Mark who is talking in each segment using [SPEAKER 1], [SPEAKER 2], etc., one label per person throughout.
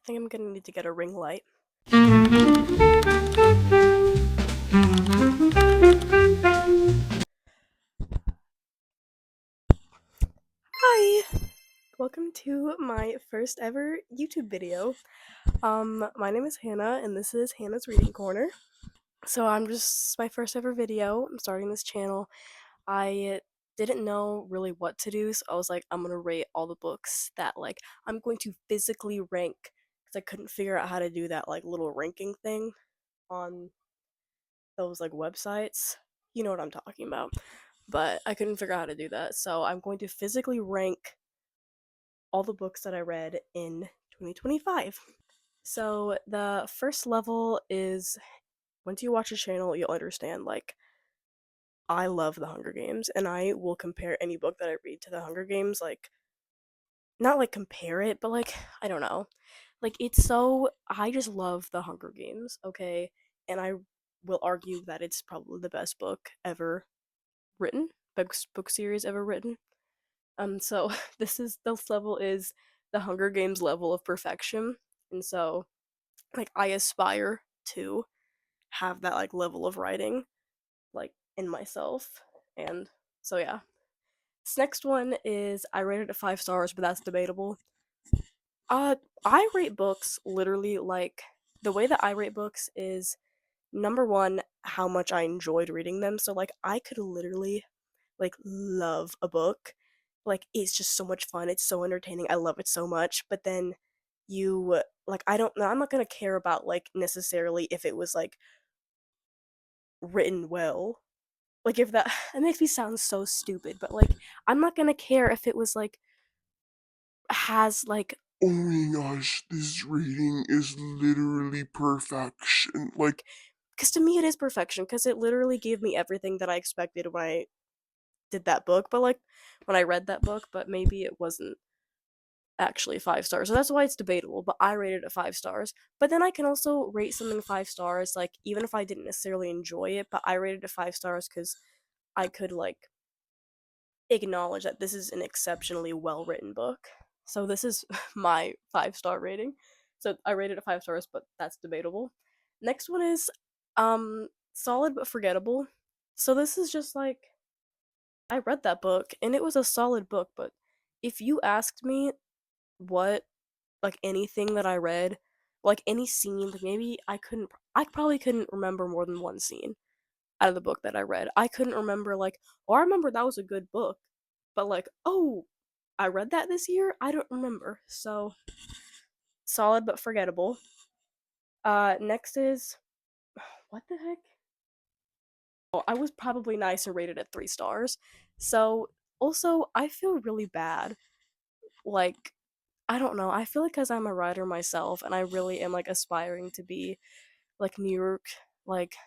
[SPEAKER 1] think I'm gonna need to get a ring light. Hi! Welcome to my first ever YouTube video. My name is Hannah, and this is Hannah's Reading Corner. So my first ever video. I'm starting this channel. I didn't know really what to do, so I was like, I'm gonna rate all the books that, I'm going to physically rank, because I couldn't figure out how to do that, little ranking thing on those, websites. You know what I'm talking about. But I couldn't figure out how to do that, so I'm going to physically rank all the books that I read in 2025. So the first level is, once you watch the channel, you'll understand, I love The Hunger Games, and I will compare any book that I read to The Hunger Games, not compare it, but I don't know. I just love The Hunger Games, okay? And I will argue that it's probably the best book ever written, book series ever written. So this level is the Hunger Games level of perfection, and so I aspire to have that level of writing in myself, and so yeah. This next one is, I rated it 5 stars, but that's debatable. Uh, I rate books literally the way that I rate books is, number one, how much I enjoyed reading them. So I could literally love a book. It's just so much fun. It's so entertaining. I love it so much. But then I don't know, I'm not gonna care about necessarily if it was written well. If that it makes me sound so stupid, but I'm not gonna care if it was has
[SPEAKER 2] Oh my gosh, this reading is literally perfection.
[SPEAKER 1] because to me it is perfection, because it literally gave me everything that I expected when I did that book, but when I read that book, but maybe it wasn't actually 5 stars. So that's why it's debatable, but I rated it 5 stars. But then I can also rate something 5 stars, even if I didn't necessarily enjoy it, but I rated it 5 stars because I could acknowledge that this is an exceptionally well written book. So this is my 5 star rating. So I rated it 5 stars, but that's debatable. Next one is solid but forgettable. So this is just I read that book and it was a solid book, but if you asked me what anything that I read, any scene, maybe I probably couldn't remember more than one scene out of the book that I read. I couldn't remember oh, I remember that was a good book, but oh, I read that this year? I don't remember. So solid but forgettable. Next is, what the heck? Oh, I was probably nice and rated at 3 stars. So also I feel really bad. Like I don't know. I feel because I'm a writer myself and I really am aspiring to be New York,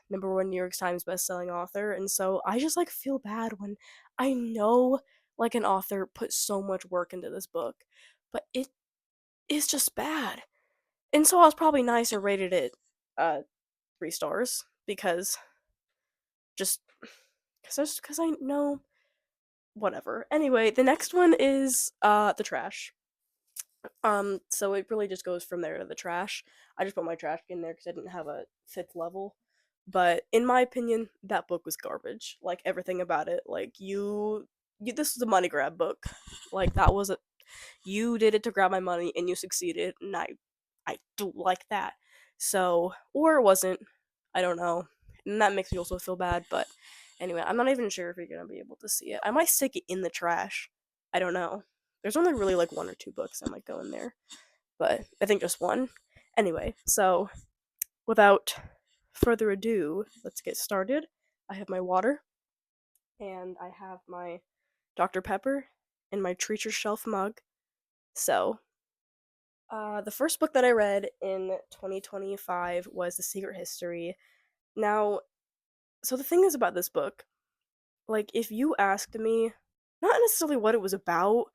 [SPEAKER 1] number one New York Times bestselling author, and so I just feel bad when I know an author put so much work into this book, but it is just bad. And so I was probably nice and rated it 3 stars because just because I know whatever. Anyway, the next one is the trash. So it really just goes from there to the trash. I just put my trash in there because I didn't have a fifth level. But in my opinion, that book was garbage. Everything about it. This was a money grab book. That was a, you did it to grab my money and you succeeded, and I don't like that. So, or it wasn't. I don't know, and that makes me also feel bad. But anyway, I'm not even sure if you're gonna be able to see it. I might stick it in the trash. I don't know. There's only really one or two books that might go in there, but I think just one. Anyway, so without further ado, let's get started. I have my water, and I have my Dr. Pepper, and my Treacher Shelf mug. So, the first book that I read in 2025 was The Secret History. Now, so the thing is about this book, if you asked me, not necessarily what it was about,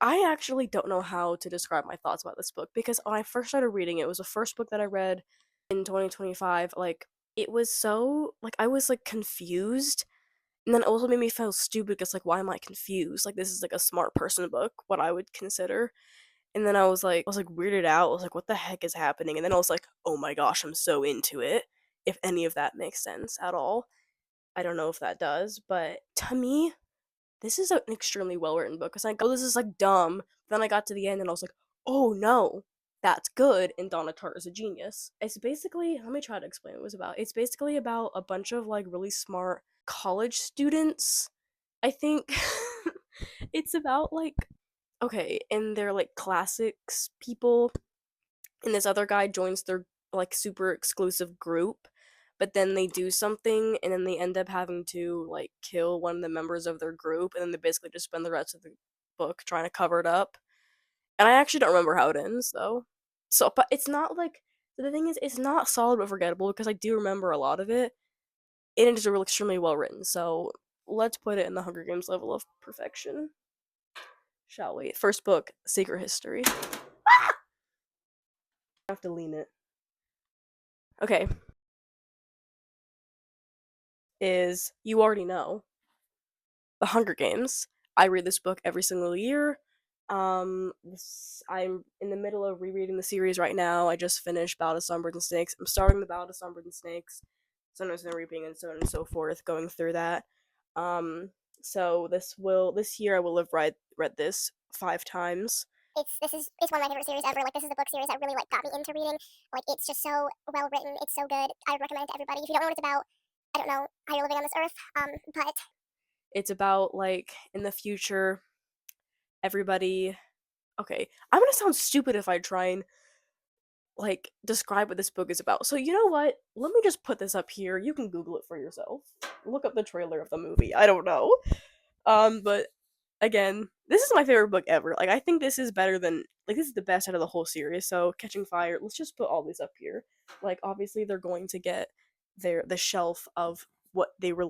[SPEAKER 1] I actually don't know how to describe my thoughts about this book, because when I first started reading it was the first book that I read in 2025. It was so, I was, confused, and then it also made me feel stupid, because, why am I confused? This is, a smart person book, what I would consider, And then I was like weirded out. I was like, what the heck is happening? And then I was like, oh my gosh, I'm so into it. If any of that makes sense at all. I don't know if that does, but to me, this is an extremely well written book. Cause I go, this is like dumb. Then I got to the end and I was like, oh no, that's good. And Donna Tartt is a genius. It's basically, let me try to explain what it was about. It's basically about a bunch of like really smart college students. I think it's about like, okay, and they're like classics people, and this other guy joins their like super exclusive group, but then they do something and then they end up having to like kill one of the members of their group, and then they basically just spend the rest of the book trying to cover it up. And I actually don't remember how it ends though. So but it's not like, the thing is it's not solid but forgettable because I do remember a lot of it, and it is really extremely well written. So let's put it in the Hunger Games level of perfection, shall we? First book, Secret History. I have to lean it. Okay, is You Already Know, The Hunger Games. I read this book every single year. I'm in the middle of rereading the series right now. I just finished Ballad of Songbirds and Snakes. I'm starting the Ballad of Songbirds and Snakes, Sunrise and the Reaping, and so on and so forth, going through that. Um, so this year I will have read this 5 times.
[SPEAKER 3] It's one of my favorite series ever. Like this is the book series that really like got me into reading. Like it's just so well written. It's so good. I would recommend it to everybody. If you don't know what it's about, I don't know how you're living on this earth. But
[SPEAKER 1] It's about like in the future, everybody. Okay, I'm gonna sound stupid if I try and like describe what this book is about. So you know what? Let me just put this up here. You can Google it for yourself. Look up the trailer of the movie. I don't know. But again, this is my favorite book ever. Like I think this is better than, like, this is the best out of the whole series. So Catching Fire. Let's just put all these up here. Like obviously they're going to get the shelf of what they were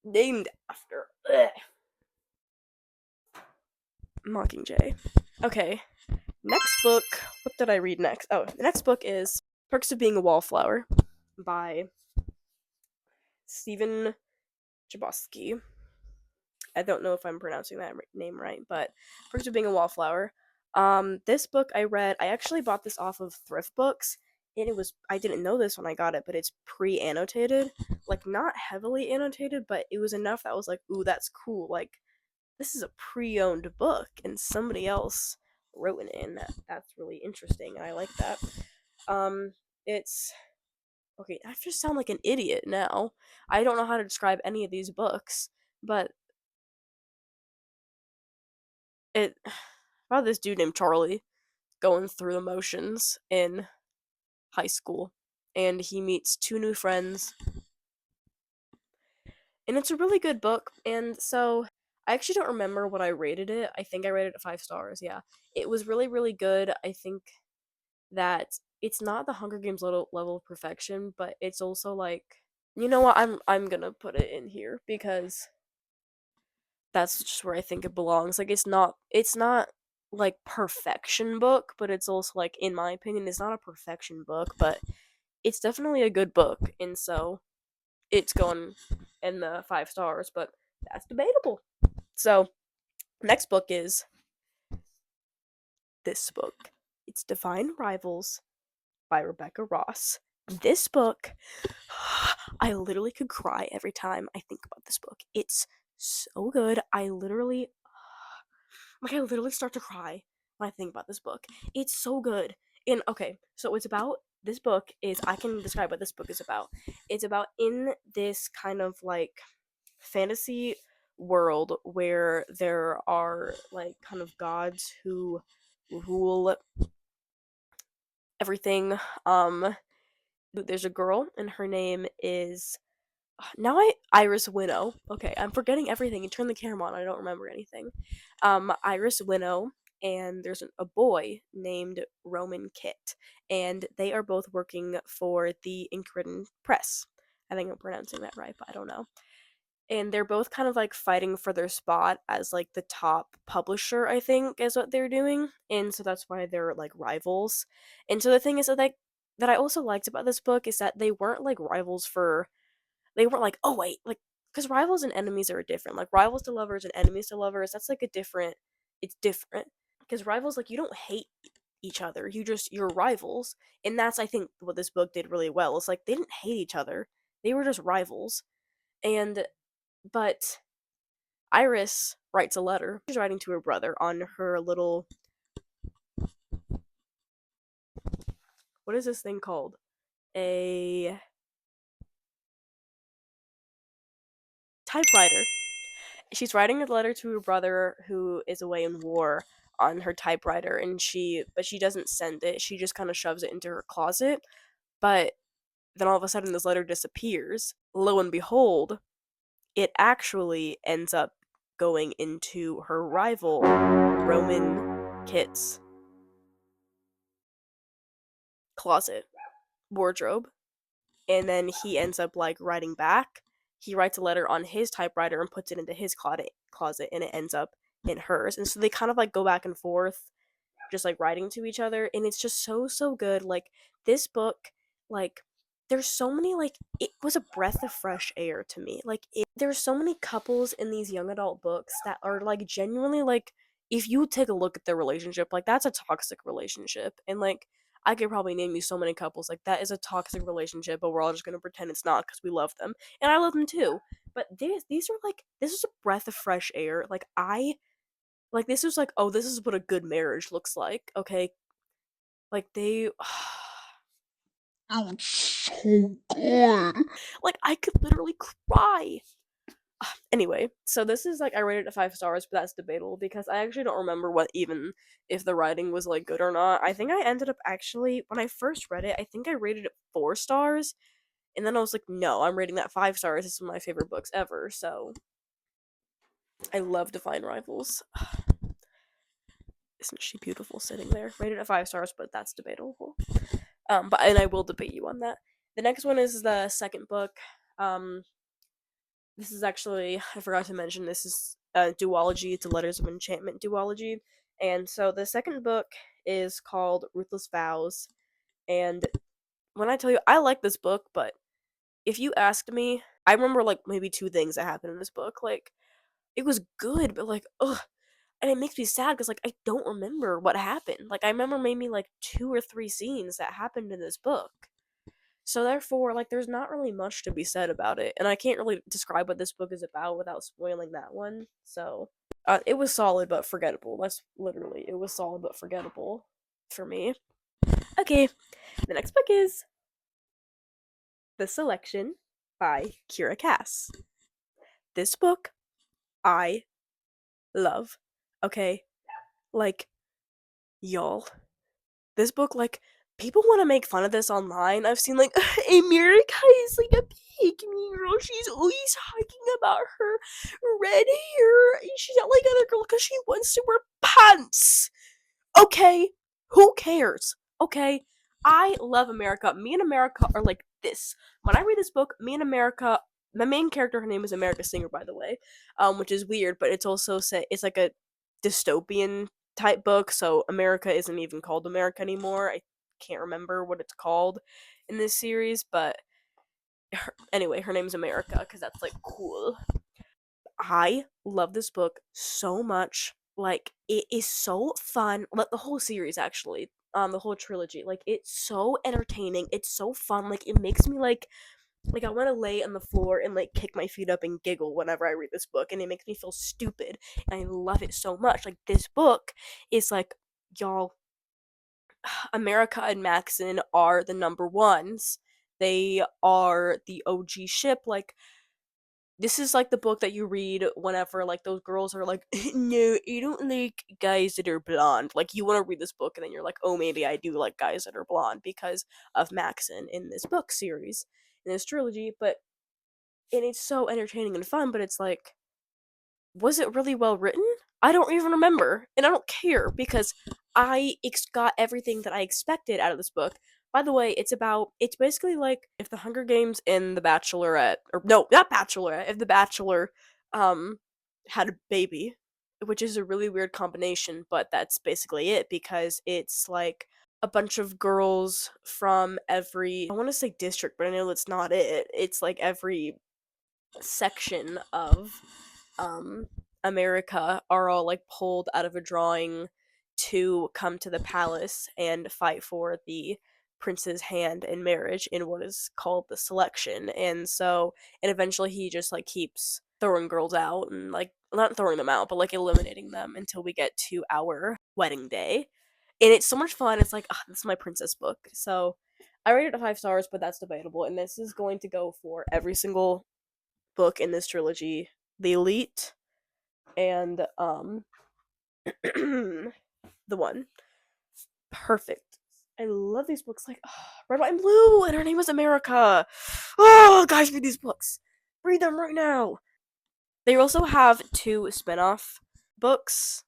[SPEAKER 1] named after. Ugh. Mockingjay. Okay. Next book. What did I read next? Oh, the next book is Perks of Being a Wallflower by Stephen Chbosky. I don't know if I'm pronouncing that name right, but Perks of Being a Wallflower. This book I read. I actually bought this off of thrift books, and it was, I didn't know this when I got it, but it's pre-annotated, like not heavily annotated, but it was enough that I was like, ooh, that's cool. Like this is a pre-owned book, and somebody else wrote in it, and that's really interesting. I like that. It's okay. I just sound like an idiot now. I don't know how to describe any of these books, but it about this dude named Charlie going through the motions in high school, and he meets 2 new friends, and it's a really good book. And so I actually don't remember what I rated it. I think I rated it 5 stars. Yeah, it was really really good. I think that it's not the Hunger Games level of perfection, but it's also like, you know what, I'm gonna put it in here because that's just where I think it belongs. Like it's not like perfection book, but it's also like, in my opinion, it's not a perfection book, but it's definitely a good book, and so it's going in the 5 stars, but that's debatable. So next book is this book. It's Divine Rivals by Rebecca Ross. This book, I literally could cry every time I think about this book. It's so good. I literally start to cry when I think about this book. It's so good. And okay, so it's about, this book is, I can describe what this book is about. It's about in this kind of like fantasy world where there are like kind of gods who rule everything. There's a girl and her name is, now Iris Winnow. Okay, I'm forgetting everything. You turn the camera on, I don't remember anything. Iris Winnow, and there's a boy named Roman Kit, and they are both working for the Inkridden Press. I think I'm pronouncing that right, but I don't know. And they're both kind of like fighting for their spot as like the top publisher, I think, is what they're doing. And so that's why they're like rivals. And so the thing is that that I also liked about this book is that they weren't like rivals for, they weren't like, oh wait, like, because rivals and enemies are different. Like rivals to lovers and enemies to lovers, that's like a different, it's different. because rivals, like, you don't hate each other. You're rivals. And that's, I think, what this book did really well. It's like they didn't hate each other. They were just rivals. And but Iris writes a letter. She's writing to her brother on her little, what is this thing called? A typewriter. She's writing a letter to her brother who is away in war on her typewriter, and she doesn't send it. She just kind of shoves it into her closet. But then all of a sudden this letter disappears. Lo and behold, it actually ends up going into her rival Roman Kit's closet, wardrobe. And then he ends up like writing back. He writes a letter on his typewriter and puts it into his closet, and it ends up in hers. And so they kind of like go back and forth, just like writing to each other, and it's just so good. Like, this book, like, there's so many, like, it was a breath of fresh air to me. Like, there's so many couples in these young adult books that are like genuinely, like, if you take a look at their relationship, like, that's a toxic relationship. And like, I could probably name you so many couples like that is a toxic relationship, but we're all just gonna pretend it's not because we love them, and I love them too. But these are like, this is a breath of fresh air. Like, this was like, oh, this is what a good marriage looks like. Okay, like they,
[SPEAKER 2] It's so good.
[SPEAKER 1] like, I could literally cry. Anyway, so this is like, I rated it 5 stars, but that's debatable because I actually don't remember what, even if the writing was like good or not. I think I ended up actually, when I first read it, I think I rated it 4 stars, and then I was like, no, I'm rating that 5 stars. This is one of my favorite books ever. So I love Divine Rivals. Isn't she beautiful sitting there? Rated at 5 stars, but that's debatable. And I will debate you on that. The next one is the second book. This is actually, I forgot to mention, this is a duology. It's a Letters of Enchantment duology. And so the second book is called Ruthless Vows. And when I tell you, I like this book, but if you asked me, I remember like maybe 2 things that happened in this book. Like, it was good, but like, ugh. And it makes me sad because like I don't remember what happened. Like, I remember maybe like 2 or 3 scenes that happened in this book. So therefore, like, there's not really much to be said about it, and I can't really describe what this book is about without spoiling that one. So, it was solid but forgettable. That's literally, it was solid but forgettable for me. Okay, the next book is The Selection by Kira Cass. This book, I love. Okay, like, y'all, this book, like, people want to make fun of this online. I've seen, like, America is like a pig girl. She's always talking about her red hair, and she's not like other girl because she wants to wear pants. Okay, who cares? Okay, I love America. Me and America are like this. When I read this book, me and America, my main character, her name is America Singer, by the way, which is weird, but it's also it's like a dystopian type book. So America isn't even called America anymore. I can't remember what it's called in this series, but anyway, her name's America because that's like cool. I love this book so much. Like, it is so fun. Like, the whole series, actually, the whole trilogy. Like, it's so entertaining. It's so fun. Like, it makes me like I want to lay on the floor and like kick my feet up and giggle whenever I read this book, and it makes me feel stupid. And I love it so much. Like, this book is like, y'all, America and Maxon are the number ones. They are the OG ship. Like, this is like the book that you read whenever like those girls are like, no, you don't like guys that are blonde. Like, you want to read this book and then you're like, oh, maybe I do like guys that are blonde because of Maxon in this book series, in this trilogy. But and it's so entertaining and fun, but it's like, was it really well written? I don't even remember, and I don't care because I got everything that I expected out of this book. By the way, it's basically like if the Hunger Games and the Bachelorette, or no, not Bachelorette, if the Bachelor had a baby, which is a really weird combination, but that's basically it because it's like a bunch of girls from every, I want to say district, but I know that's not it. It's like every section of America are all like pulled out of a drawing to come to the palace and fight for the prince's hand in marriage in what is called the selection. And eventually he just like keeps throwing girls out and like not throwing them out, but like eliminating them until we get to our wedding day. And it's so much fun. It's like, this is my princess book. So I rated it 5 stars, but that's debatable. And this is going to go for every single book in this trilogy: The Elite and the One. Perfect. I love these books. Like, Red, White, and Blue, and Her Name is America. Oh, guys, read these books. Read them right now. They also have 2 spin-off books,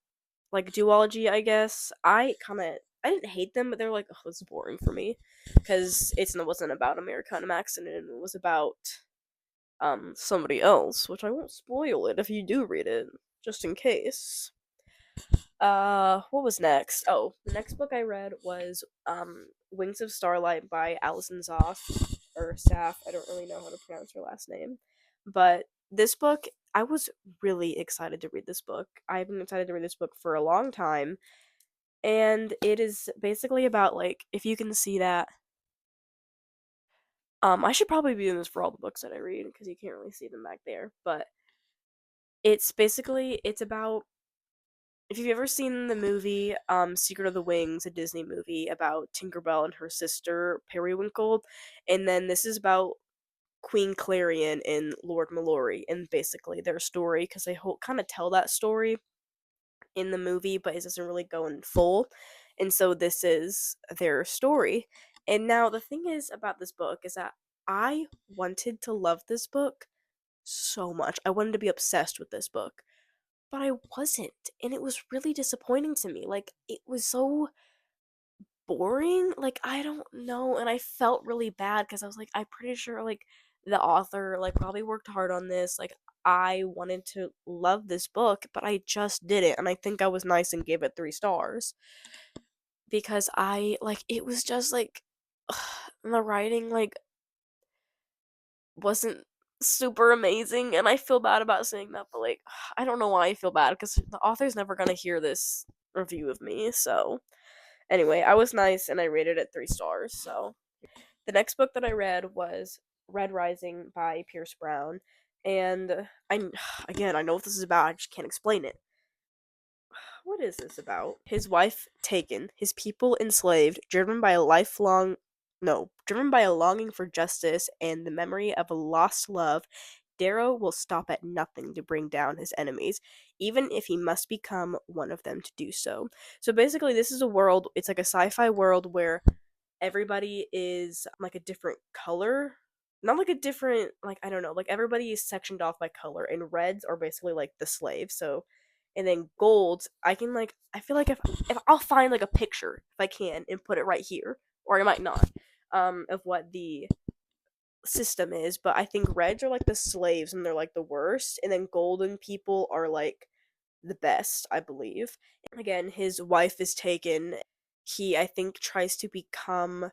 [SPEAKER 1] like duology, I guess. I didn't hate them, but they're like, it's boring for me because it wasn't about America and Max, and it was about somebody else, which I won't spoil it if you do read it, just in case. What was next? Oh, the next book I read was Wings of Starlight by Alison Zoff, or Saff. I don't really know how to pronounce her last name. But this book, I was really excited to read this book. I've been excited to read this book for a long time. And it is basically about, like, if you can see that. I should probably be doing this for all the books that I read, because you can't really see them back there. But it's about, if you've ever seen the movie Secret of the Wings, a Disney movie about Tinkerbell and her sister Periwinkle, and then this is about Queen Clarion and Lord Mallory, and basically their story, because they kind of tell that story in the movie, but it doesn't really go in full, and so this is their story. And now the thing is about this book is that I wanted to love this book so much. I wanted to be obsessed with this book, but I wasn't, and it was really disappointing to me. Like, it was so boring. Like, I don't know, and I felt really bad because I was like, I'm pretty sure like the author like probably worked hard on this. Like, I wanted to love this book, but I just didn't, and I think I was nice and gave it 3 stars because I like it was just like the writing like wasn't super amazing, and I feel bad about saying that, but like I don't know why I feel bad because the author's never gonna hear this review of me. So anyway, I was nice and I rated it 3 stars. So the next book that I read was Red Rising by Pierce Brown, and I know what this is about. I just can't explain it. What is this about? His wife taken, his people enslaved, driven by a longing for justice and the memory of a lost love. Darrow will stop at nothing to bring down his enemies, even if he must become one of them to do so. So basically, this is a world, it's like a sci-fi world where everybody is like a different color. Not like a different, like, I don't know, like everybody is sectioned off by color, and reds are basically like the slaves. So, and then golds, I can like, I feel like if I'll find like a picture if I can and put it right here, or I might not, of what the system is, but I think reds are like the slaves and they're like the worst, and then golden people are like the best, I believe. Again, his wife is taken. He, I think, tries to become.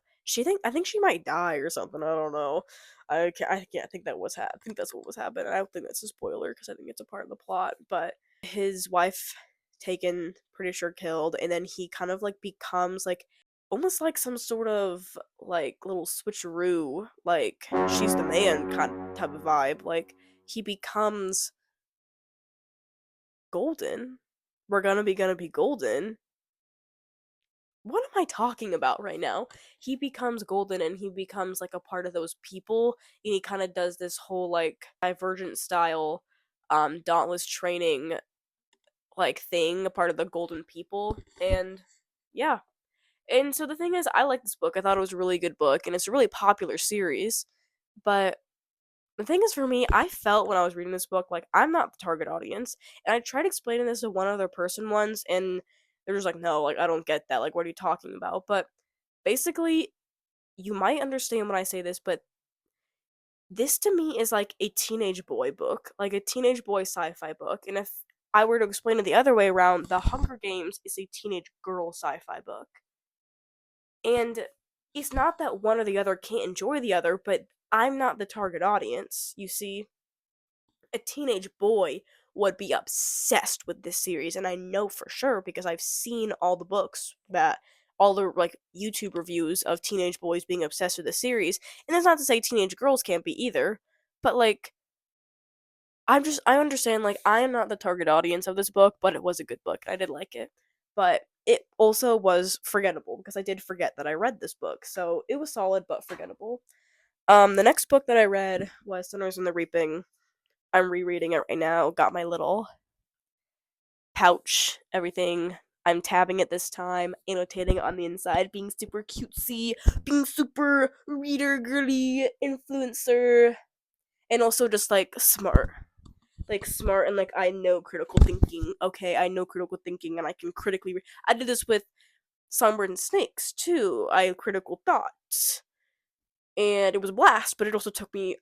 [SPEAKER 1] I think she might die or something. I don't know. I think that was I think that's what was happening. I don't think that's a spoiler because I think it's a part of the plot. But his wife taken, pretty sure killed, and then he kind of like becomes like almost like some sort of like little switcheroo, like she's the man kind of type of vibe. Like he becomes golden. We're gonna be golden. What am I talking about right now? He becomes golden and he becomes like a part of those people, and he kind of does this whole like divergent style dauntless training like thing, a part of the golden people. And yeah. And so the thing is, I like this book. I thought it was a really good book, and it's a really popular series. But the thing is, for me, I felt when I was reading this book like I'm not the target audience, and I tried explaining this to one other person once, and they're just like, "No, like I don't get that. Like, what are you talking about?" But basically, you might understand when I say this, but this to me is like a teenage boy book, like a teenage boy sci-fi book, and if I were to explain it the other way around, The Hunger Games is a teenage girl sci-fi book. And it's not that one or the other can't enjoy the other, but I'm not the target audience, you see? a teenage boy would be obsessed with this series, and I know for sure because I've seen all the books that all the like YouTube reviews of teenage boys being obsessed with the series. And that's not to say teenage girls can't be either, but like I understand like I am not the target audience of this book, but it was a good book. I did like it. But it also was forgettable because I did forget that I read this book. So it was solid but forgettable. The next book that I read was Sinners in the Reaping. I'm rereading it right now. Got my little pouch, everything. I'm tabbing it this time, annotating it on the inside, being super cutesy, being super reader girly influencer, and also just like smart. Like smart and like I know critical thinking. Okay, I know critical thinking and I can critically I did this with Songbird and Snakes too. I have critical thoughts. And it was a blast, but it also took me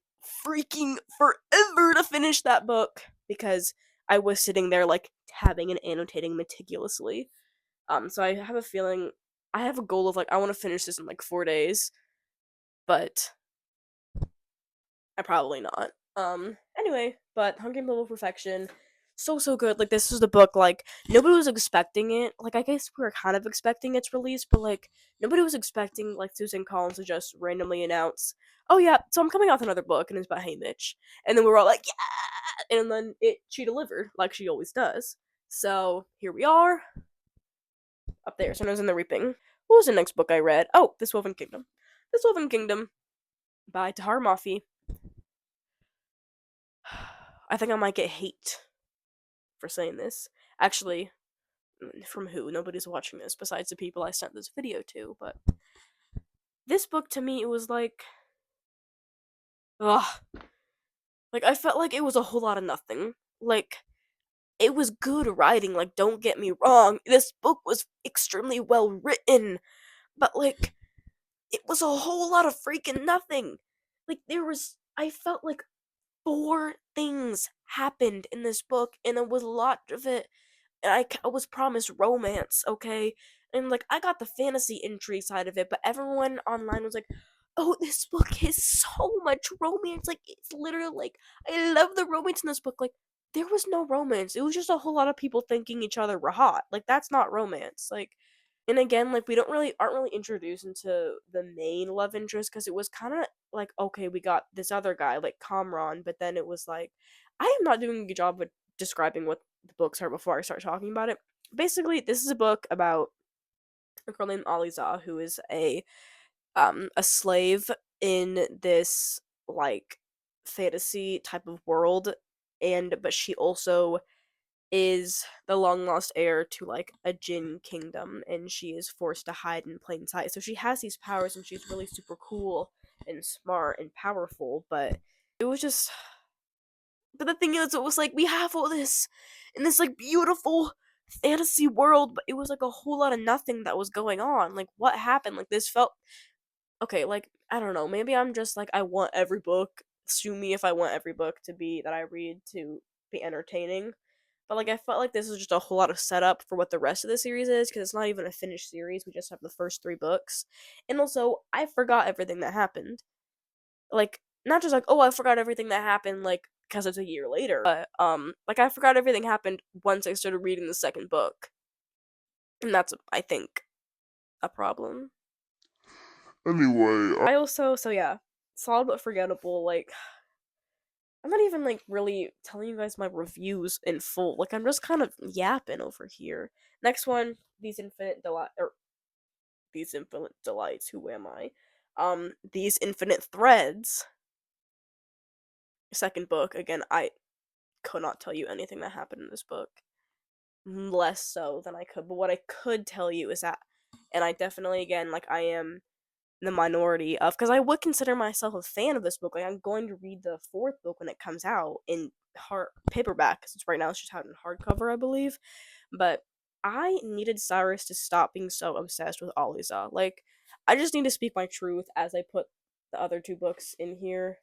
[SPEAKER 1] freaking forever to finish that book because I was sitting there like tabbing and annotating meticulously. So I have a feeling I have a goal of like I want to finish this in like 4 days, but I probably not. Anyway, but Hunger Games Level of Perfection, so good. Like this was the book like nobody was expecting it. Like I guess we were kind of expecting its release, but like nobody was expecting like Susan Collins to just randomly announce, "Oh yeah, so I'm coming out with another book and it's about Haymitch," and then we were all like, "Yeah!" And then she delivered like she always does. So here we are up there. Sinners in the Reaping. What was the next book I read? Oh, This Woven Kingdom. This Woven Kingdom by Tahar Mafi. I think I might get hate for saying this. Actually, from who? Nobody's watching this besides the people I sent this video to, but this book to me, it was like, ugh. Like, I felt like it was a whole lot of nothing. Like, it was good writing, like, don't get me wrong. This book was extremely well written, but, like, it was a whole lot of freaking nothing. Like, I felt like 4 things happened in this book, and it was a lot of it and I was promised romance, okay? And like I got the fantasy intrigue side of it, but everyone online was like, "Oh, this book is so much romance. Like it's literally like I love the romance in this book." Like there was no romance. It was just a whole lot of people thinking each other were hot. Like that's not romance. Like and again, like we don't really aren't really introduced into the main love interest because it was kind of like okay, we got this other guy like Kamran, but then it was like I am not doing a good job of describing what the books are before I start talking about it. Basically, this is a book about a girl named Aliza who is a slave in this like fantasy type of world and but she also is the long lost heir to like a Jinn kingdom and she is forced to hide in plain sight. So she has these powers and she's really super cool and smart and powerful, but it was just but the thing is, it was like we have all this in this like beautiful fantasy world, but it was like a whole lot of nothing that was going on. Like what happened? Like this felt okay. Like I don't know. Maybe I'm just like I want every book. Sue me if I want every book to be that I read to be entertaining. But like I felt like this was just a whole lot of setup for what the rest of the series is because it's not even a finished series. We just have the first 3 books, and also I forgot everything that happened. Like not just like oh I forgot everything that happened like because it's a year later, but like I forgot everything happened once I started reading the second book, and that's I think a problem.
[SPEAKER 2] Anyway,
[SPEAKER 1] I also so yeah, solid but forgettable. Like I'm not even like really telling you guys my reviews in full. Like I'm just kind of yapping over here. Next one, these infinite delights. Who am I? These infinite threads. Second book again. I could not tell you anything that happened in this book. Less so than I could. But what I could tell you is that, and I definitely, again, like, I am the minority of, because I would consider myself a fan of this book. Like, I'm going to read the 4th book when it comes out in paperback, because right now it's just out in hardcover, I believe. But I needed Cyrus to stop being so obsessed with Aliza. Like, I just need to speak my truth as I put the other 2 books in here.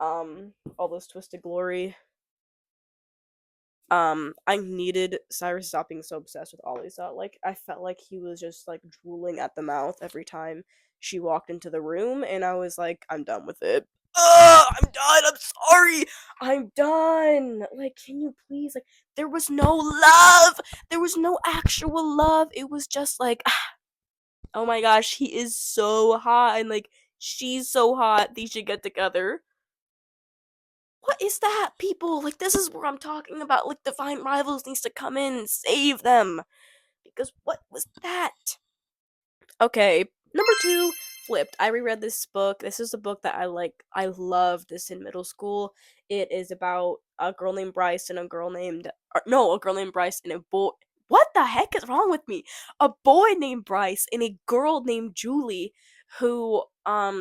[SPEAKER 1] All this Twisted Glory. I needed Cyrus to stop being so obsessed with Aliza. Like, I felt like he was just, like, drooling at the mouth every time she walked into the room, and I was like, I'm done with it. I'm done. I'm sorry. I'm done. Like, can you please? Like, there was no love. There was no actual love. It was just like, oh my gosh, he is so hot, and like, she's so hot. They should get together. What is that, people? Like, this is where I'm talking about. Like, Divine Rivals needs to come in and save them. Because what was that? Okay, number two, Flipped. I reread this book. This is a book that I loved this in middle school. It is about a girl named Bryce and a girl named no, a girl named Bryce and a boy. What the heck is wrong with me? A boy named Bryce and a girl named Julie, who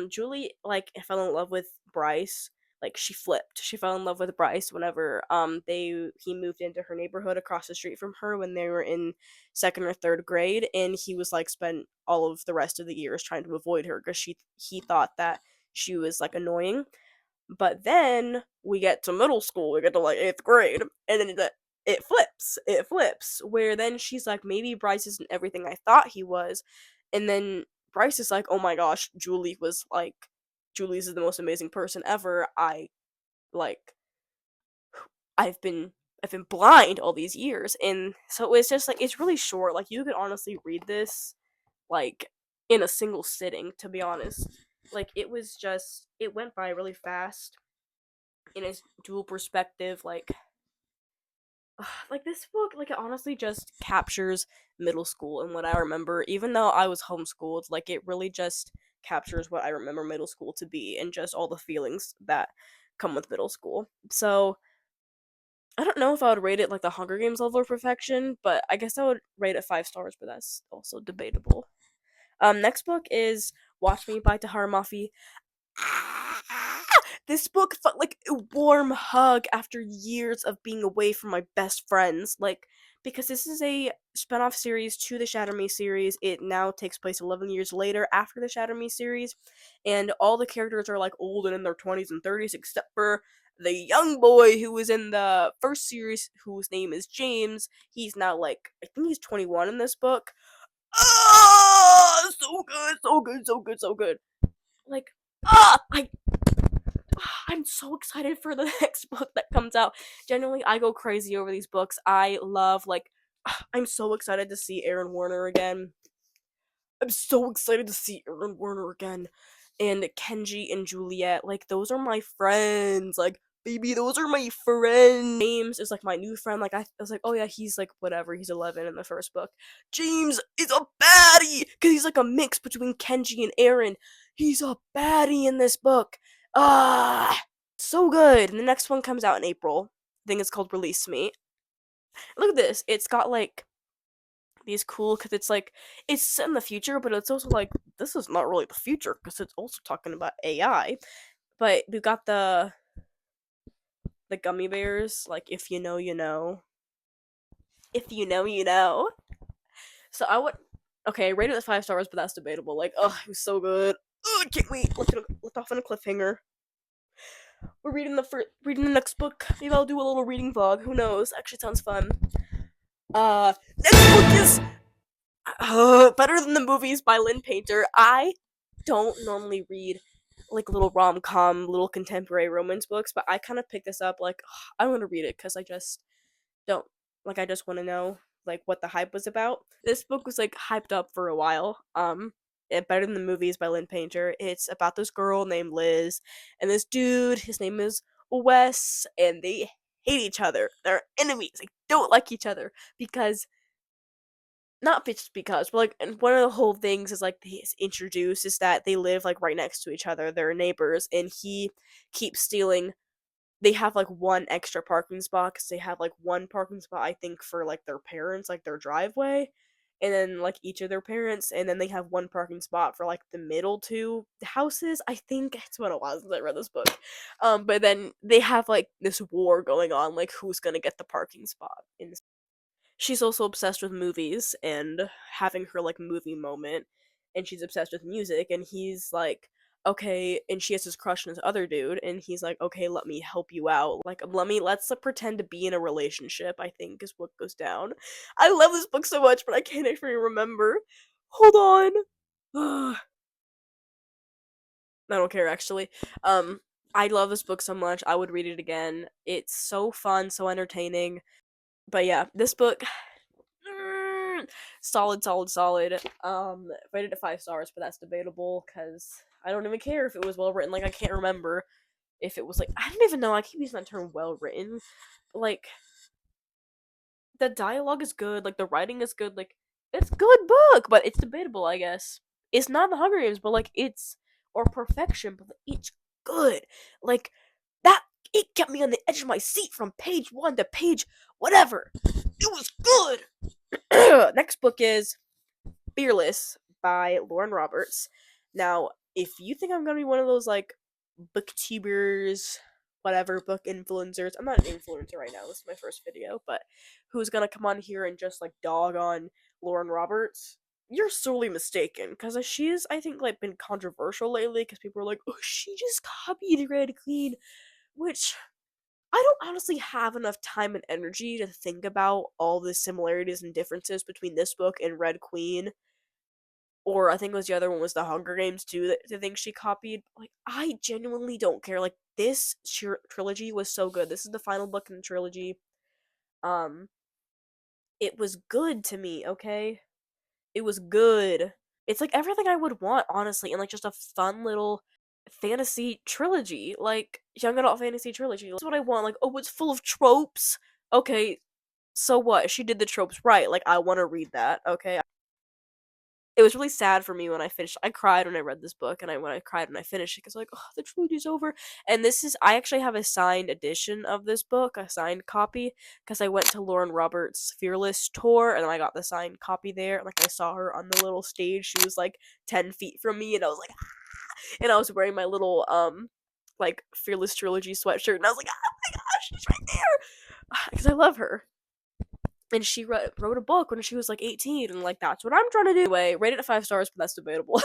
[SPEAKER 1] Julie like fell in love with Bryce. Like, she flipped. She fell in love with Bryce whenever he moved into her neighborhood across the street from her when they were in second or third grade, and he was like spent all of the rest of the years trying to avoid her because he thought that she was like annoying. But then we get to middle school, we get to like eighth grade, and then it flips where then she's like, maybe Bryce isn't everything I thought he was. And then Bryce is like, oh my gosh, Julie's is the most amazing person ever. Like I've been I've been blind all these years. And so it's just like, it's really short. Like, you could honestly read this like in a single sitting, to be honest. Like, it went by really fast in its dual perspective. Like this book, like, it honestly just captures middle school and what I remember. Even though I was homeschooled, like, it really just captures what I remember middle school to be, and just all the feelings that come with middle school. So I don't know if I would rate it like the Hunger Games level of perfection, but I guess I would rate it 5 stars, but that's also debatable. Next book is Watch Me by Tahar Mafi. This book felt like a warm hug after years of being away from my best friends. Like, because this is a spin-off series to the Shatter Me series. It now takes place 11 years later after the Shatter Me series, and all the characters are like old and in their 20s and 30s, except for the young boy who was in the first series, whose name is James. He's now like, I think he's 21 in this book. So good, so good, so good, so good. Like, ah, I'm so excited for the next book that comes out. Generally, I go crazy over these books. I love, like, I'm so excited to see Aaron Warner again. I'm so excited to see Aaron Warner again. And Kenji and Juliet, like, those are my friends. Like, baby, those are my friends. James is like my new friend. Like, I was like, oh yeah, he's like whatever. He's 11 in the first book. James is a baddie because he's like a mix between Kenji and Aaron. He's a baddie in this book. Ah, so good. And the next one comes out in April. I think it's called Release Me. Look at this. It's got like these cool, because it's like, it's set in the future, but it's also like, this is not really the future because it's also talking about AI. But we got the gummy bears, like, if you know, you know. If you know, you know. So I would, okay, I rated it 5 stars, but that's debatable. Like, oh, it was so good. Oh, I can't wait. Let's off on a cliffhanger. We're reading the next book. Maybe I'll do a little reading vlog. Who knows? Actually, sounds fun. Next book is Better Than the Movies by Lynn Painter. I don't normally read like little rom-com, little contemporary romance books, but I kind of picked this up like, I want to read it because I just don't, like, I just want to know like what the hype was about. This book was like hyped up for a while. Better Than the Movies by Lynn Painter. It's about this girl named Liz and this dude. His name is Wes, and they hate each other. They're enemies. They don't like each other because, not just because, but like, and one of the whole things is like he's introduced is that they live like right next to each other. They're neighbors, and he keeps stealing. They have like one extra parking spot because they have like one parking spot, I think, for like their parents, like their driveway, and then like each of their parents, and then they have one parking spot for like the middle two houses. I think it's been a while since I read this book. But then they have like this war going on, like who's gonna get the parking spot. And she's also obsessed with movies and having her like movie moment, and she's obsessed with music, and he's like, okay, and she has his crush on this other dude, and he's like, okay, let me help you out, like, let's pretend to be in a relationship, I think is what goes down. I love this book so much, but I can't actually remember. Hold on. I don't care, actually. I love this book so much. I would read it again. It's so fun, so entertaining. But yeah, this book, solid, solid, solid. Rated at 5 stars, but that's debatable because I don't even care if it was well written. Like, I can't remember if it was like, I don't even know. I keep using that term, well written. Like, the dialogue is good. Like, the writing is good. Like, it's a good book, but it's debatable, I guess. It's not the Hunger Games, but like, it's or perfection, but it's good. Like, that it kept me on the edge of my seat from page one to page whatever. It was good. Next book is Fearless by Lauren Roberts. Now, if you think I'm gonna be one of those like booktubers, whatever, book influencers, I'm not an influencer right now, this is my first video, but who's gonna come on here and just like dog on Lauren Roberts, you're sorely mistaken, because she's, I think, like been controversial lately, because people are like, oh, she just copied Red Queen, which I don't honestly have enough time and energy to think about all the similarities and differences between this book and Red Queen, or I think it was the other one was the Hunger Games too that I think she copied. Like, I genuinely don't care. Like, this trilogy was so good. This is the final book in the trilogy. Um, it was good to me. Okay, it was good. It's like everything I would want, honestly, in like just a fun little fantasy trilogy, like young adult fantasy trilogy. That's what I want. Like, oh, it's full of tropes. Okay, so what? She did the tropes right. Like, I want to read that. Okay, it was really sad for me when I finished. I cried when I read this book, and when I cried when I finished it, because like, oh, the trilogy's over. And this is, I actually have a signed edition of this book, a signed copy, because I went to Lauren Roberts' Fearless tour, and I got the signed copy there. Like, I saw her on the little stage. She was like 10 feet from me, and I was like, ah! And I was wearing my little like Fearless trilogy sweatshirt, and I was like, oh my gosh, she's right there, because I love her. And she wrote a book when she was like 18, and like, that's what I'm trying to do. Anyway, rated at 5 stars, but that's debatable.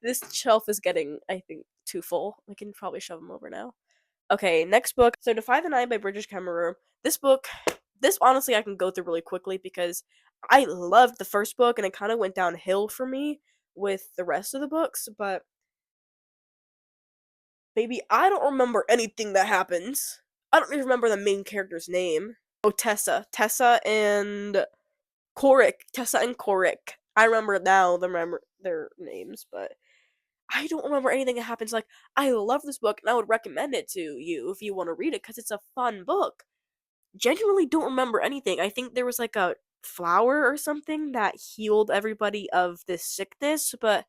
[SPEAKER 1] This shelf is getting, I think, too full. I can probably shove them over now. Okay, next book. So, Defy the Night by British Cameron. This book, this honestly I can go through really quickly because I loved the first book, and it kind of went downhill for me with the rest of the books, but baby, I don't remember anything that happens. I don't even remember the main character's name. Oh, Tessa. Tessa and Korik. I remember now their names, but I don't remember anything that happens. Like, I love this book, and I would recommend it to you if you want to read it, because it's a fun book. Genuinely don't remember anything. I think there was like a flower or something that healed everybody of this sickness, but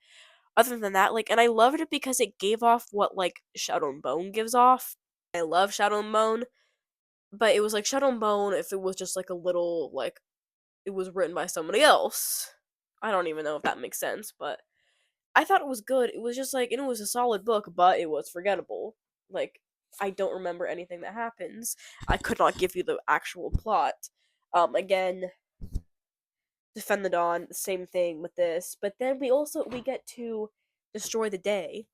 [SPEAKER 1] other than that, like, and I loved it because it gave off what like Shadow and Bone gives off. I love Shadow and Bone, but it was like Shadow and Bone if it was just like a little like it was written by somebody else. I don't even know if that makes sense, but I thought it was good. It was just like, and it was a solid book, but it was forgettable. Like, I don't remember anything that happens. I could not give you the actual plot. Again, Defend the Dawn, the same thing with this. But then we get to Destroy the Day.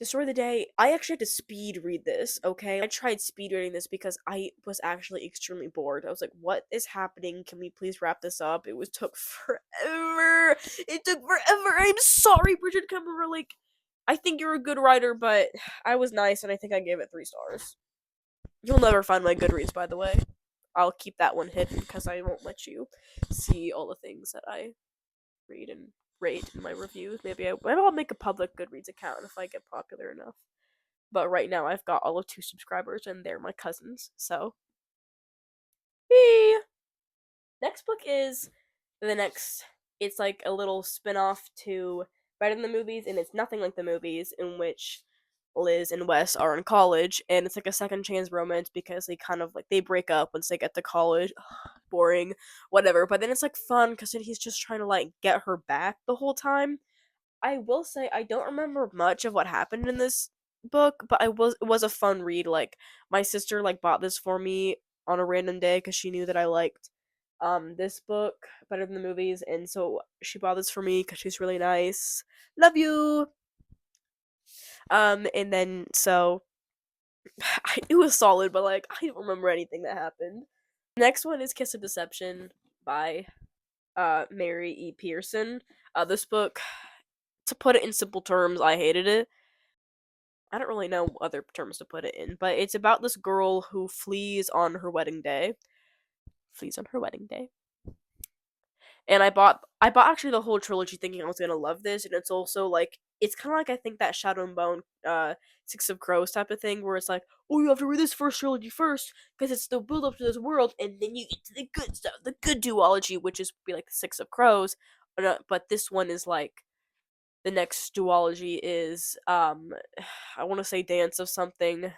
[SPEAKER 1] Destroy the Day. I actually had to speed read this, okay? I tried speed reading this because I was actually extremely bored. I was like, what is happening? Can we please wrap this up? It took forever. It took forever. I'm sorry, Bridget Kemmerer. Like, I think you're a good writer, but I was nice, and I think I gave it 3 stars. You'll never find my Goodreads, by the way. I'll keep that one hidden because I won't let you see all the things that I read and rate in my reviews. Maybe I'll make a public Goodreads account if I get popular enough. But right now I've got all of 2 subscribers, and they're my cousins. So, next book is the next. It's like a little spin-off to Better Than the Movies, and it's nothing like the movies, in which Liz and Wes are in college, and it's like a second chance romance because they kind of like they break up once they get to college. Boring, whatever. But then it's like fun because he's just trying to like get her back the whole time. I will say I don't remember much of what happened in this book, but it was a fun read. Like, my sister like bought this for me on a random day because she knew that I liked this book better than the movies, and so she bought this for me because she's really nice. Love you. And then so it was solid, but like I don't remember anything that happened. Next one is Kiss of Deception by Mary E. Pearson. This book, to put it in simple terms, I hated it. I don't really know other terms to put it in, but it's about this girl who flees on her wedding day. Flees on her wedding day. And I bought actually the whole trilogy thinking I was gonna love this, and it's also like it's kind of like I think that Shadow and Bone, Six of Crows type of thing, where it's like, oh, you have to read this first trilogy first because it's the build up to this world, and then you get to the good stuff, the good duology, which is be like the Six of Crows, but this one is like the next duology is I want to say Dance of something,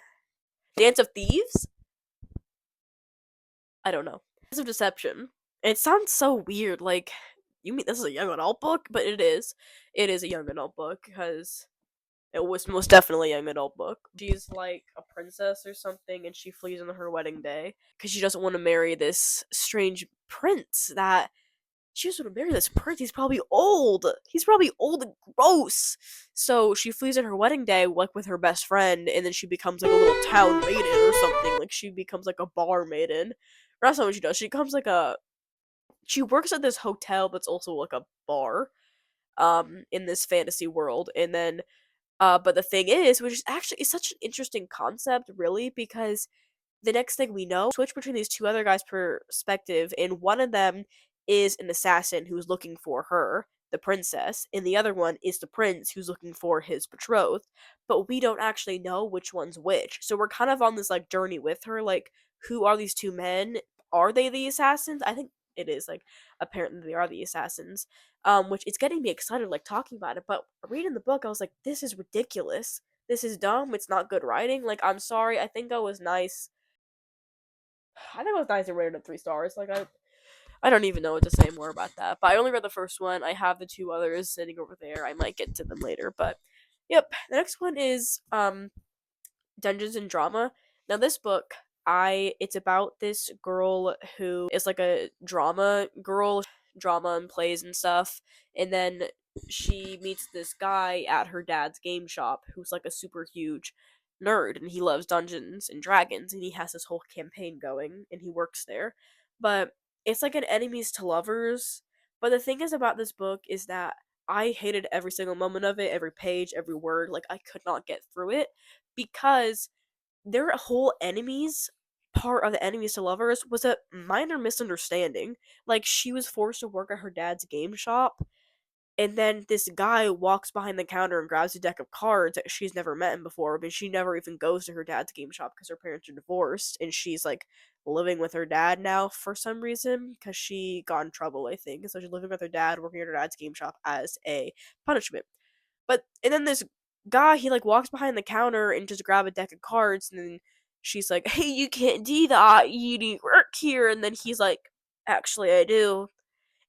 [SPEAKER 1] Dance of Thieves. I don't know. Dance of Deception. It sounds so weird. Like, you mean this is a young adult book? But it is. It is a young adult book because it was most definitely a young adult book. She's like a princess or something, and she flees on her wedding day because she doesn't want to marry this strange prince that she doesn't want to marry this prince. He's probably old. He's probably old and gross. So she flees on her wedding day, like with her best friend, and then she becomes like a little town maiden or something. Like she becomes like a bar maiden. Or that's not what she does. She becomes like a. She works at this hotel that's also like a bar, in this fantasy world, and then, but the thing is, which is actually is such an interesting concept, really, because the next thing we know, switch between these two other guys' perspective, and one of them is an assassin who's looking for her, the princess, and the other one is the prince who's looking for his betrothed. But we don't actually know which one's which. So we're kind of on this like journey with her, like who are these two men? Are they the assassins? I think it is like apparently they are the assassins. Which it's getting me excited like talking about it, but reading the book I was like, this is ridiculous. This is dumb. It's not good writing. Like, I'm sorry. I think I was nice. I think it was nice and rated at 3 stars. Like I don't even know what to say more about that. But I only read the first one. I have the two others sitting over there. I might get to them later. But yep. The next one is Dungeons and Drama. Now this book, it's about this girl who is like a drama girl, drama and plays and stuff, and then she meets this guy at her dad's game shop who's like a super huge nerd, and he loves Dungeons and Dragons, and he has this whole campaign going, and he works there. But it's like an enemies to lovers. But the thing is about this book is that I hated every single moment of it, every page, every word. Like I could not get through it because their whole enemies part of the enemies to lovers was a minor misunderstanding. Like she was forced to work at her dad's game shop, and then this guy walks behind the counter and grabs a deck of cards that she's never met him before, but she never even goes to her dad's game shop because her parents are divorced, and she's like living with her dad now for some reason because she got in trouble, I think. So she's living with her dad, working at her dad's game shop as a punishment. But and then this guy, he like walks behind the counter and just grab a deck of cards, and then she's like, "Hey, you can't do that. You need work here." And then he's like, "Actually, I do."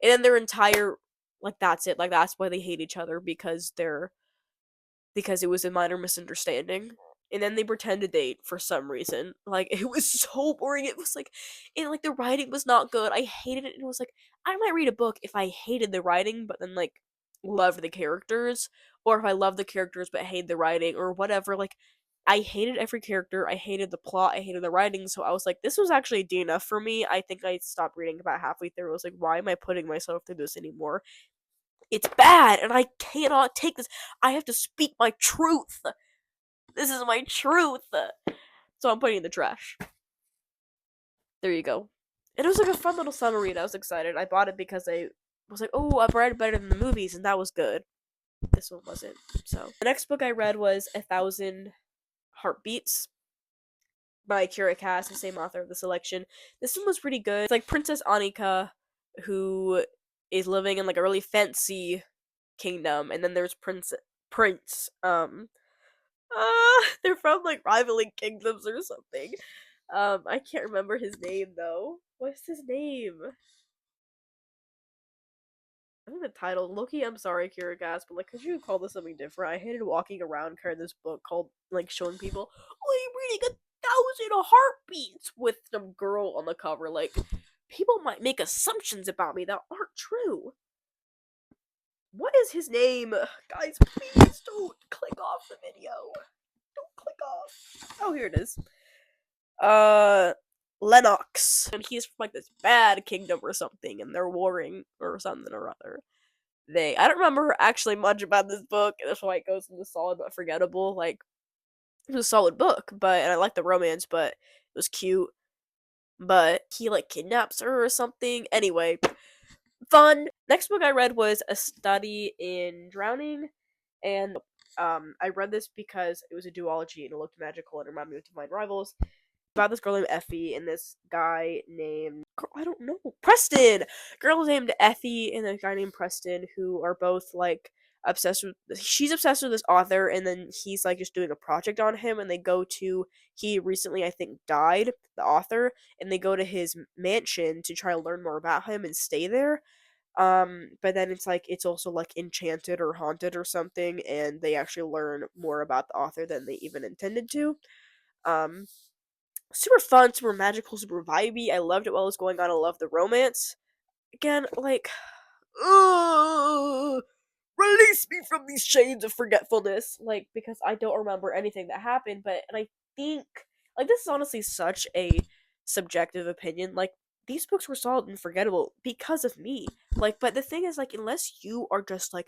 [SPEAKER 1] And then their entire like that's it. Like that's why they hate each other because it was a minor misunderstanding. And then they pretend to date for some reason. Like it was so boring. It was like, and like the writing was not good. I hated it. And it was like I might read a book if I hated the writing, but then like loved the characters, or if I loved the characters but hated the writing or whatever. Like I hated every character. I hated the plot. I hated the writing. So I was like, this was actually DNF for me. I think I stopped reading about halfway through. I was like, why am I putting myself through this anymore? It's bad, and I cannot take this. I have to speak my truth. This is my truth. So I'm putting it in the trash. There you go. And it was like a fun little summer read. I was excited. I bought it because I was like, oh, I've read better than the movies, and that was good. This one wasn't. So the next book I read was 1,000 Heartbeats by Kira Cass, the same author of the selection. This one was pretty good. It's like Princess Annika, who is living in like a really fancy kingdom, and then there's Prince. They're from like rivaling kingdoms or something. I can't remember his name though. What's his name? I think the title, Loki. I'm sorry, Kira Gas, but like, could you call this something different? I hated walking around carrying this book called like showing people, oh, you're reading 1,000 heartbeats with some girl on the cover. Like, people might make assumptions about me that aren't true. What is his name? Guys, please don't click off the video. Don't click off. Oh, here it is. Lennox. And he's from like this bad kingdom or something, and they're warring or something or other. I don't remember actually much about this book, and that's why it goes into solid but forgettable. Like, it was a solid book, and I liked the romance, but it was cute. But he like kidnaps her or something. Anyway, fun. Next book I read was A Study in Drowning, and I read this because it was a duology and it looked magical and reminded me of Divine Rivals. About this girl named Effie and this guy named I don't know, Preston. Girl named Effie and a guy named Preston who are both like obsessed with. She's obsessed with this author, and then he's like just doing a project on him, and they go to. He recently, I think, died. The author, and they go to his mansion to try to learn more about him and stay there. But then it's like it's also like enchanted or haunted or something, and they actually learn more about the author than they even intended to. Um, Super fun, super magical, super vibey. I loved it while it was going on. I love the romance. Again, like, ugh, release me from these chains of forgetfulness. Like, because I don't remember anything that happened, and I think, like, this is honestly such a subjective opinion. Like, these books were solid and forgettable because of me. Like, but the thing is, like, unless you are just, like,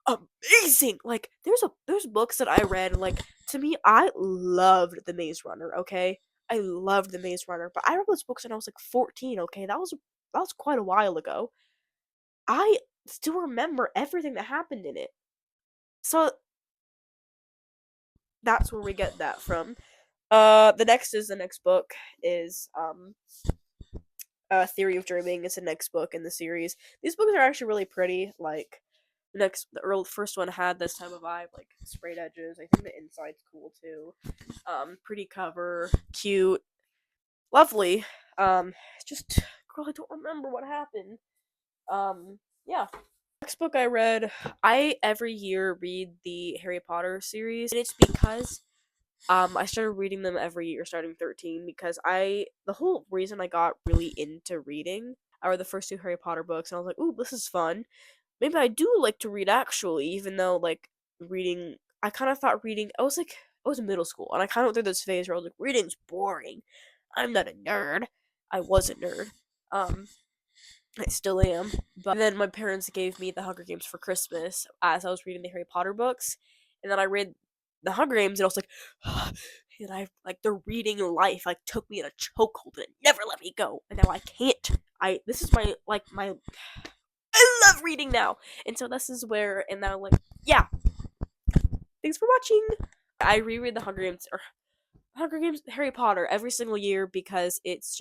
[SPEAKER 1] amazing. Like there's books that I read like to me I loved The Maze Runner, okay? I loved The Maze Runner, but I read those books when I was like 14, okay? That was quite a while ago. I still remember everything that happened in it. So that's where we get that from. The next book is Theory of Dreaming is the next book in the series. These books are actually really pretty. Like first one had this type of vibe, like sprayed edges. I think the inside's cool too. Pretty cover, cute, lovely. Just girl, I don't remember what happened. Yeah. Next book I read, I every year read the Harry Potter series, and it's because I started reading them every year starting 13 because the whole reason I got really into reading are the first two Harry Potter books, and I was like, ooh, this is fun. Maybe I do like to read actually, even though like reading I kind of thought reading I was in middle school and I kind of went through this phase where I was like reading's boring. I'm not a nerd. I was a nerd. Um I still am. But then my parents gave me the Hunger Games for Christmas as I was reading the Harry Potter books. And then I read the Hunger Games and I was like and I like the reading life like took me in a chokehold and it never let me go. And now I can't. I this is my I love reading now. And so this is where and now like yeah. Thanks for watching. I reread the Hunger Games Harry Potter every single year because it's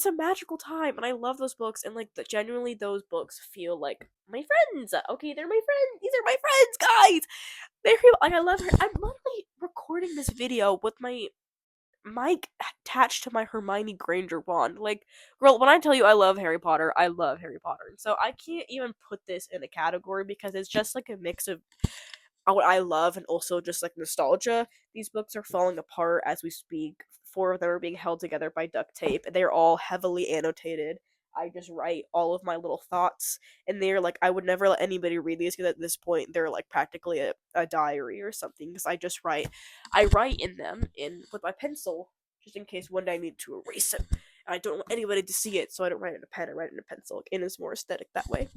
[SPEAKER 1] a magical time and I love those books and like genuinely those books feel like my friends. Okay, they're my friends. These are my friends, guys. They're like I love her. I'm literally recording this video with my mic attached to my Hermione Granger wand. Like, girl, when I tell you I love Harry Potter, I love Harry Potter. And so I can't even put this in a category because it's just like a mix of what I love and also just like nostalgia. These books are falling apart as we speak. Four of them are being held together by duct tape. They're all heavily annotated. I just write all of my little thoughts, and they're like I would never let anybody read these because at this point they're like practically a diary or something. Because I write in them in with my pencil just in case one day I need to erase it. And I don't want anybody to see it, so I don't write it in a pen. I write it in a pencil, and it's more aesthetic that way.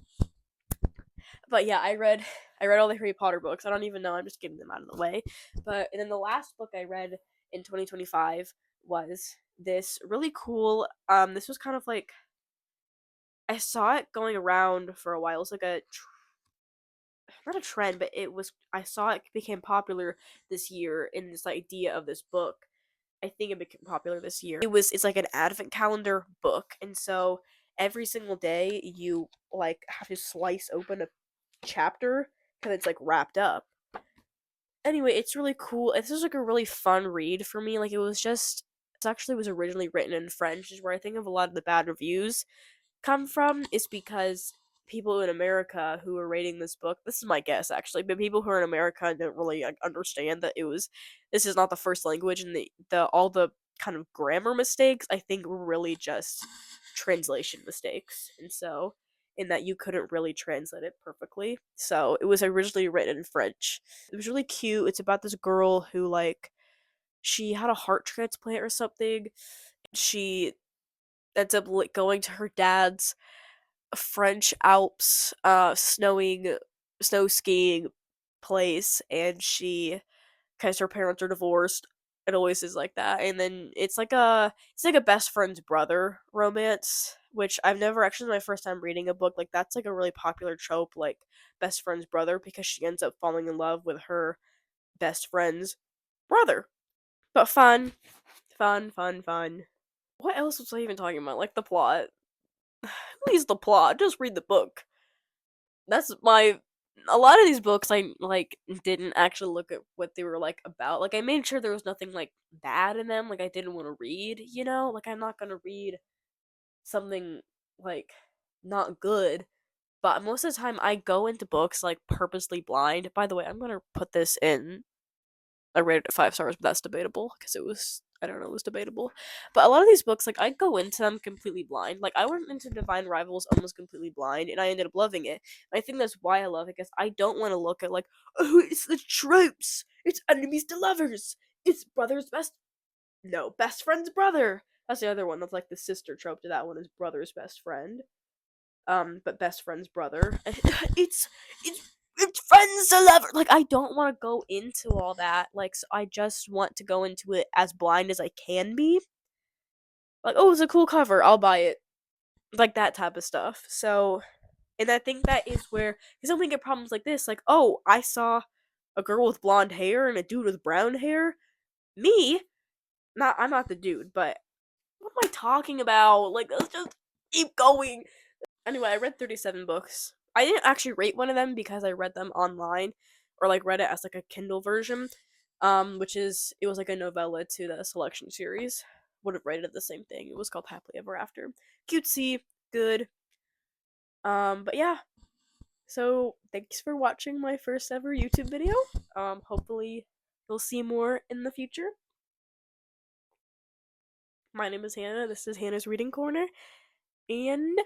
[SPEAKER 1] But yeah, I read all the Harry Potter books. I don't even know. I'm just getting them out of the way. And then the last book I read in 2025 was this really cool. This was kind of like I saw it going around for a while. It was like not a trend, but I saw it became popular this year in this idea of this book. I think it became popular this year. It's like an advent calendar book, and so every single day you like have to slice open a chapter because it's like wrapped up. Anyway, it's really cool. This was like a really fun read for me. Like it actually was originally written in French, is where I think of a lot of the bad reviews come from is because people in America who are rating this book, this is my guess actually, but people who are in America don't really understand that this is not the first language and the all the kind of grammar mistakes I think were really just translation mistakes. And so in that you couldn't really translate it perfectly. So it was originally written in French. It was really cute. It's about this girl who like she had a heart transplant or something. She ends up like going to her dad's French Alps snow skiing place and she because her parents are divorced. It always is like that. And then it's like a best friend's brother romance, which I've never actually, my first time reading a book like that's like a really popular trope, like best friend's brother, because she ends up falling in love with her best friend's brother. But fun, fun, fun, fun. What else was I even talking about? Like the plot. Please, the plot. Just read the book. That's my. A lot of these books I like didn't actually look at what they were like about. Like I made sure there was nothing like bad in them. Like I didn't want to read. You know, like I'm not gonna read something like not good. But most of the time, I go into books like purposely blind. By the way, I'm gonna put this in. I rated it 5 stars, but that's debatable because it was, I don't know, it was debatable. But a lot of these books, like I go into them completely blind. Like I went into Divine Rivals almost completely blind, and I ended up loving it. And I think that's why I love it, because I don't want to look at like, oh, it's the tropes. It's enemies to lovers. It's brother's best. No, best friend's brother. That's the other one. That's like the sister trope to that one, is brother's best friend. But best friend's brother. It's friends to lovers. Like I don't want to go into all that. Like so I just want to go into it as blind as I can be. Like, oh, it's a cool cover, I'll buy it. Like that type of stuff. So, and I think that is where, because then we get problems like this. Like, oh, I saw a girl with blonde hair and a dude with brown hair. Me, I'm not the dude, but what am I talking about? Like, let's just keep going. Anyway, I read 37 books. I didn't actually rate one of them because I read them online, or like read it as like a Kindle version, which is, it was like a novella to the selection series. Would have rated it the same thing. It was called Happily Ever After. Cutesy, good. But yeah. So thanks for watching my first ever YouTube video. Hopefully you'll see more in the future. My name is Hannah. This is Hannah's Reading Corner, and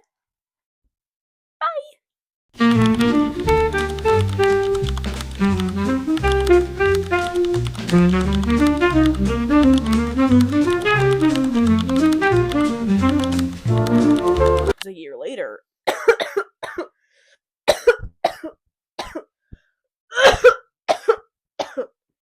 [SPEAKER 1] a year later.